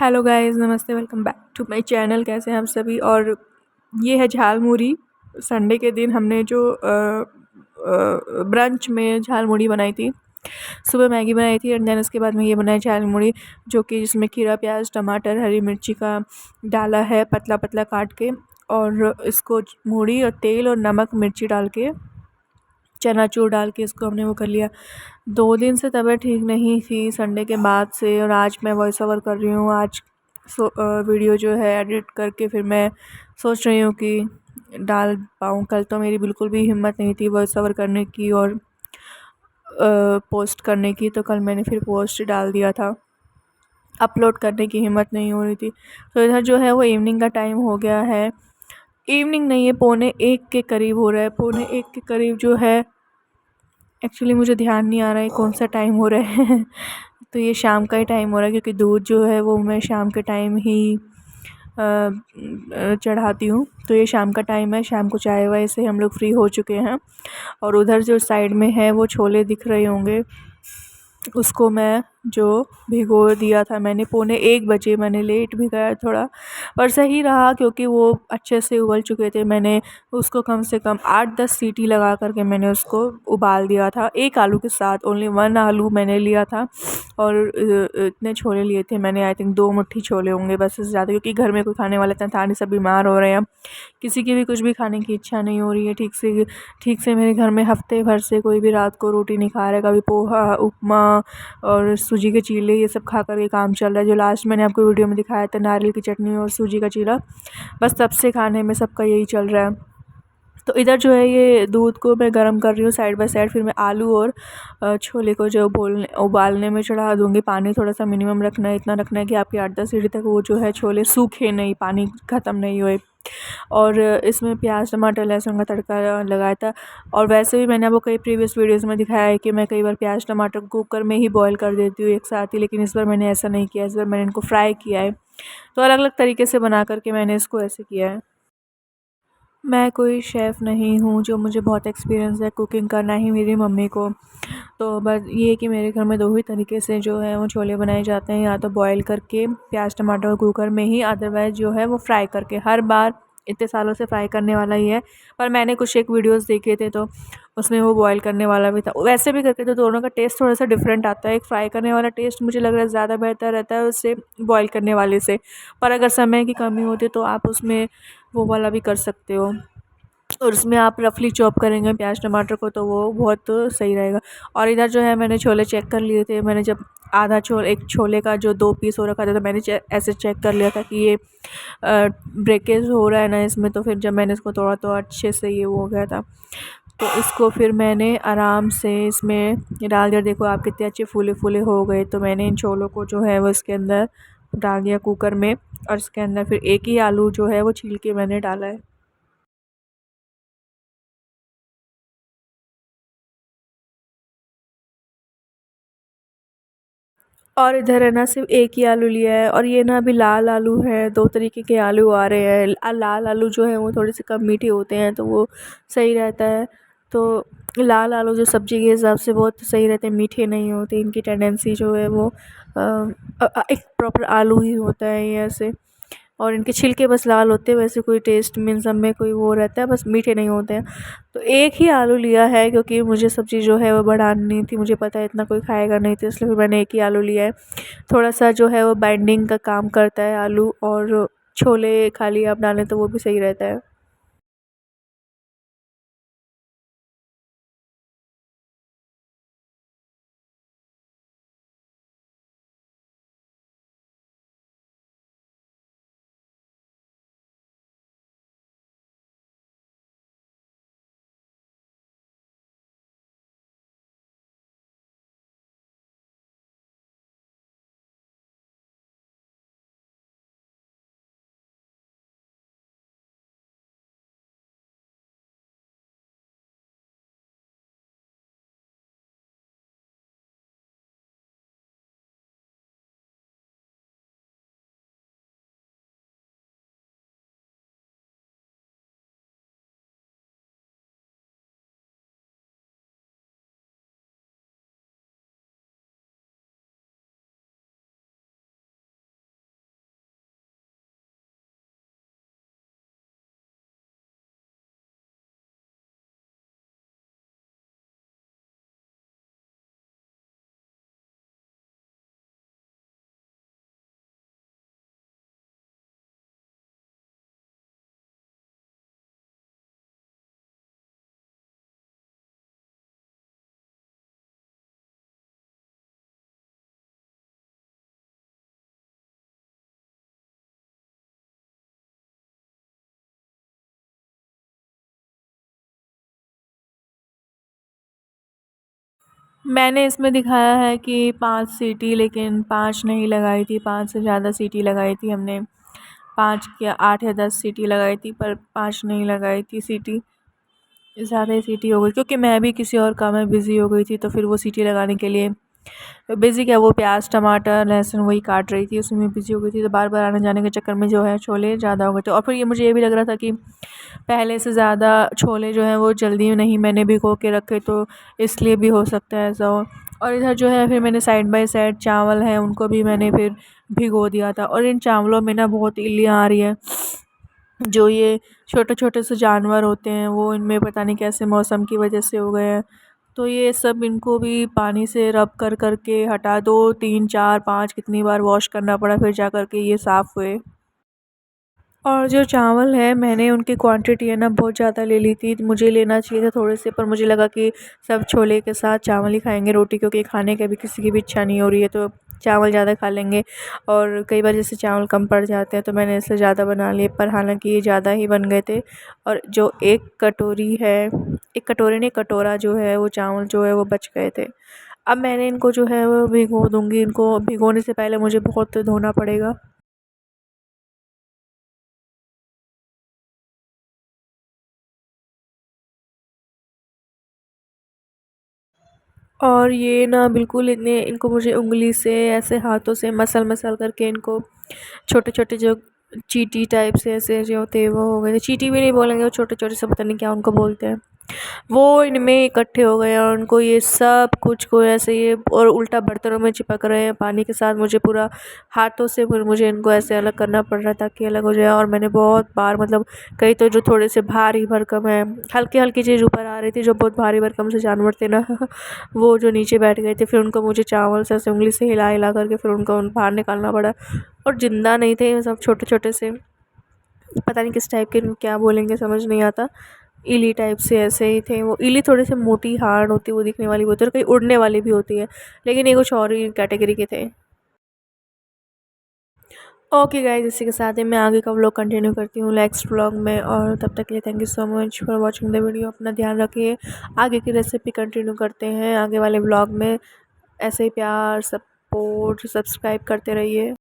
Hello guys, नमस्ते। Welcome back to my channel. कैसे हैं आप सभी। और ये है झालमुड़ी। संडे के दिन हमने जो ब्रंच में झालमुड़ी बनाई थी। सुबह मैगी बनाई थी एंड देन उसके बाद में ये बनाई झालमुड़ी, जो कि जिसमें खीरा, प्याज, टमाटर, हरी मिर्ची का डाला है पतला पतला काट के। और इसको मूड़ी और तेल और नमक मिर्ची डाल के, चनाचूर डाल के इसको हमने वो कर लिया। 2 दिन से तबीयत ठीक नहीं थी संडे के बाद से, और आज मैं वॉइस ओवर कर रही हूँ। आज वीडियो जो है एडिट करके फिर मैं सोच रही हूँ कि डाल पाऊँ। कल तो मेरी बिल्कुल भी हिम्मत नहीं थी वॉइस ओवर करने की और पोस्ट करने की, तो कल मैंने फिर पोस्ट डाल दिया था। अपलोड करने की हिम्मत नहीं हो रही थी। तो इधर जो है वो इवनिंग का टाइम हो गया है। इवनिंग नहीं है, 12:45 के करीब हो रहा है। 12:45 के करीब जो है, एक्चुअली मुझे ध्यान नहीं आ रहा है कौन सा टाइम हो रहा है तो ये शाम का ही टाइम हो रहा है, क्योंकि दूध जो है वो मैं शाम के टाइम ही चढ़ाती हूँ। तो ये शाम का टाइम है। शाम को चाय वाय से हम लोग फ्री हो चुके हैं। और उधर जो साइड में है वो छोले दिख रहे होंगे, उसको मैं जो भिगो दिया था मैंने। 12:45 बजे मैंने लेट भी गया थोड़ा, पर सही रहा क्योंकि वो अच्छे से उबल चुके थे। मैंने उसको कम से कम 8-10 सीटी लगा करके मैंने उसको उबाल दिया था, एक आलू के साथ। ओनली 1 आलू मैंने लिया था और इतने छोले लिए थे मैंने। आई थिंक 2 मुट्ठी छोले होंगे बस, इससे ज़्यादा, क्योंकि घर में कोई खाने वाला इतना था नहीं, सब बीमार हो रहे हैं। किसी की भी कुछ भी खाने की इच्छा नहीं हो रही है ठीक से। मेरे घर में हफ्ते भर से कोई भी रात को रोटी नहीं खा रहा है। कभी पोहा, उपमा और सूजी के चीले, ये सब खा कर के काम चल रहा है। जो लास्ट मैंने आपको वीडियो में दिखाया था, नारियल की चटनी और सूजी का चीला, बस तब से खाने में सबका यही चल रहा है। तो इधर जो है ये दूध को मैं गर्म कर रही हूँ साइड बाय साइड। फिर मैं आलू और छोले को जो उबालने में चढ़ा दूँगी। पानी थोड़ा सा मिनिमम रखना है, इतना रखना है कि आपकी 8-10 सीटी तक वो जो है छोले सूखे नहीं, पानी ख़त्म नहीं होए। और इसमें प्याज, टमाटर, लहसुन का तड़का लगाया था। और वैसे भी मैंने आपको कई प्रीवियस वीडियोज़ में दिखाया है कि मैं कई बार प्याज टमाटर को कुकर में ही बॉईल कर देती हूँ एक साथ ही, लेकिन इस बार मैंने ऐसा नहीं किया। इस बार मैंने इनको फ्राई किया है। तो अलग अलग तरीके से बना करके मैंने इसको ऐसे किया है। मैं कोई शेफ़ नहीं हूँ जो मुझे बहुत एक्सपीरियंस है कुकिंग का, ना ही मेरी मम्मी को। तो बस ये है कि मेरे घर में 2 ही तरीके से जो है वो छोले बनाए जाते हैं, या तो बॉईल करके प्याज टमाटर कुकर में ही, अदरवाइज़ जो है वो फ्राई करके। हर बार इतने सालों से फ्राई करने वाला ही है, पर मैंने कुछ एक वीडियोस देखे थे तो उसमें वो बॉईल करने वाला भी था। वैसे भी करके तो दोनों का टेस्ट थोड़ा सा डिफरेंट आता है। एक फ्राई करने वाला टेस्ट मुझे लग रहा है ज़्यादा बेहतर रहता है उससे, बॉईल करने वाले से। पर अगर समय की कमी होती है तो आप उसमें वो वाला भी कर सकते हो, और उसमें आप रफली चॉप करेंगे प्याज टमाटर को तो वो बहुत सही रहेगा। और इधर जो है मैंने छोले चेक कर लिए थे। मैंने जब एक छोले का जो 2 पीस हो रखा था, तो मैंने ऐसे चेक कर लिया था कि ये ब्रेकेज हो रहा है ना इसमें। तो फिर जब मैंने इसको तोड़ा तो अच्छे से ये वो हो गया था। तो इसको फिर मैंने आराम से इसमें डाल दिया। देखो आप कितने अच्छे फूले फूले हो गए। तो मैंने इन छोलों को जो है वो इसके अंदर डाल दिया कुकर में, और इसके अंदर फिर एक ही आलू जो है वो छील के मैंने डाला है। और इधर है ना सिर्फ एक ही आलू लिया है, और ये ना अभी लाल आलू है। 2 तरीके के आलू आ रहे हैं। लाल आलू जो है वो थोड़े से कम मीठे होते हैं तो वो सही रहता है। तो लाल आलू जो सब्जी के हिसाब से बहुत सही रहते हैं, मीठे नहीं होते। इनकी टेंडेंसी जो है वो एक प्रॉपर आलू ही होता है ये ऐसे। और इनके छिलके बस लाल होते हैं, वैसे कोई टेस्ट मीन्स सब में कोई वो रहता है, बस मीठे नहीं होते हैं। तो एक ही आलू लिया है क्योंकि मुझे सब्ज़ी जो है वो बढ़ानी थी। मुझे पता है इतना कोई खाएगा नहीं, तो इसलिए फिर मैंने एक ही आलू लिया है। थोड़ा सा जो है वो बाइंडिंग का काम करता है आलू, और छोले खाली आप डालें तो वो भी सही रहता है। मैंने इसमें दिखाया है कि 5 सीटी, लेकिन 5 नहीं लगाई थी, 5 से ज़्यादा सीटी लगाई थी हमने। 5 या 8 या 10 सीटी लगाई थी, पर 5 नहीं लगाई थी सीटी। ज़्यादा ही सीटी हो गई क्योंकि मैं भी किसी और काम में बिज़ी हो गई थी, तो फिर वो सीटी लगाने के लिए बिज़ी क्या, वो प्याज टमाटर लहसुन वही काट रही थी, उसमें बिज़ी हो गई थी, तो बार बार आने जाने के चक्कर में जो है छोले ज़्यादा हो गए थे। और फिर मुझे ये भी लग रहा था कि पहले से ज़्यादा छोले जो हैं वो जल्दी नहीं मैंने भिगो के रखे, तो इसलिए भी हो सकता है ऐसा हो। और इधर जो है फिर मैंने साइड बाय साइड चावल हैं उनको भी मैंने फिर भिगो दिया था। और इन चावलों में ना बहुत इल्लियाँ आ रही है, जो ये छोटे छोटे से जानवर होते हैं वो इनमें पता नहीं कैसे मौसम की वजह से हो गए हैं। तो ये सब इनको भी पानी से रब कर कर के हटा दो, 3 4 5 कितनी बार वॉश करना पड़ा फिर जा कर के ये साफ़ हुए। और जो चावल है मैंने उनकी क्वांटिटी है ना बहुत ज़्यादा ले ली थी, मुझे लेना चाहिए था थोड़े से, पर मुझे लगा कि सब छोले के साथ चावल ही खाएंगे, रोटी क्योंकि खाने का भी किसी की भी इच्छा नहीं हो रही है, तो चावल ज़्यादा खा लेंगे। और कई बार जैसे चावल कम पड़ जाते हैं तो मैंने इससे ज़्यादा बना लिए, पर हालांकि ये ज़्यादा ही बन गए थे। और जो एक कटोरी है, एक कटोरी नहीं कटोरा जो है वो चावल जो है वो बच गए थे। अब मैंने इनको जो है वो भिगो दूँगी, इनको भिगोने से पहले मुझे बहुत धोना पड़ेगा। और ये ना बिल्कुल इतने इनको मुझे उंगली से ऐसे हाथों से मसल मसल करके इनको छोटे छोटे जो चीटी टाइप से ऐसे जो होते हैं वो हो गए थे, चीटी भी नहीं बोलेंगे, वो छोटे छोटे से पता नहीं क्या उनको बोलते हैं, वो इनमें इकट्ठे हो गए और उनको ये सब कुछ को ऐसे ये और उल्टा बर्तनों में चिपक रहे हैं पानी के साथ। मुझे पूरा हाथों से फिर मुझे इनको ऐसे अलग करना पड़ रहा था ताकि अलग हो जाए। और मैंने बहुत बार मतलब कई तो जो थोड़े से भारी भरकम है, हल्की हल्की चीज़ ऊपर आ रही थी, जो बहुत भारी भरकम से जानवर थे ना वो जो नीचे बैठ गए थे, फिर उनको मुझे चावल से ऐसे उंगली से हिला हिला करके फिर उनको बाहर निकालना पड़ा। और जिंदा नहीं थे, सब छोटे छोटे से पता नहीं किस टाइप के, क्या बोलेंगे समझ नहीं आता, इली टाइप से ऐसे ही थे। वो इली थोड़ी सी मोटी हार्ड होती है, वो दिखने वाली भी होती है और कहीं उड़ने वाली भी होती है, लेकिन ये कुछ और ही कैटेगरी के थे। ओके गाइस, इसी के साथ ही मैं आगे का व्लॉग कंटिन्यू करती हूँ नेक्स्ट व्लॉग में, और तब तक के लिए thank you so much for watching the video. अपना ध्यान रखिए, आगे की रेसिपी कंटिन्यू करते हैं आगे वाले व्लॉग में। ऐसे ही प्यार सपोर्ट सब्सक्राइब करते रहिए।